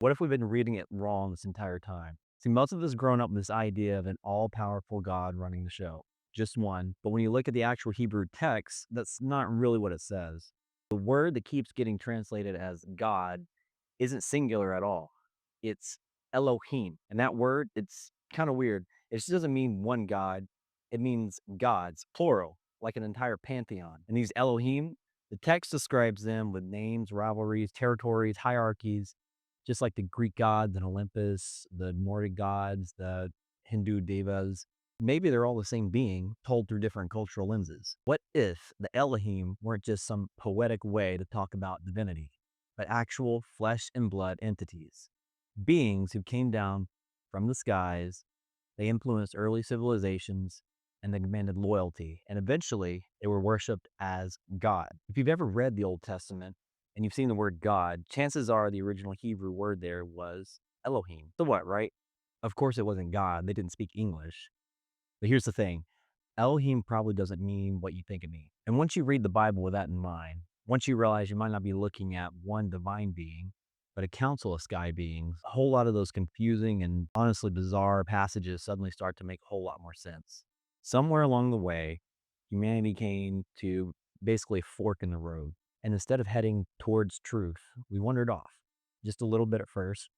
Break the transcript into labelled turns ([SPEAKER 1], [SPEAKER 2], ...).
[SPEAKER 1] What if we've been reading it wrong this entire time? See, most of us grown up with this idea of an all-powerful God running the show, just one. But when you look at the actual Hebrew text, that's not really what it says. The word that keeps getting translated as God isn't singular at all. It's Elohim. And that word, it's kind of weird. It just doesn't mean one God. It means gods, plural, like an entire pantheon. And these Elohim, the text describes them with names, rivalries, territories, hierarchies, just like the Greek gods and Olympus, the Nordic gods, the Hindu devas. Maybe they're all the same being told through different cultural lenses. What if the Elohim weren't just some poetic way to talk about divinity, but actual flesh and blood entities? Beings who came down from the skies, they influenced early civilizations, and they demanded loyalty. And eventually, they were worshipped as God. If you've ever read the Old Testament and you've seen the word God, chances are the original Hebrew word there was Elohim. So what, right? Of course, it wasn't God. They didn't speak English. But here's the thing, Elohim probably doesn't mean what you think it means. And once you read the Bible with that in mind, once you realize you might not be looking at one divine being, but a council of sky beings, a whole lot of those confusing and honestly bizarre passages suddenly start to make a whole lot more sense. Somewhere along the way, humanity came to basically a fork in the road. And instead of heading towards truth, we wandered off just a little bit at first,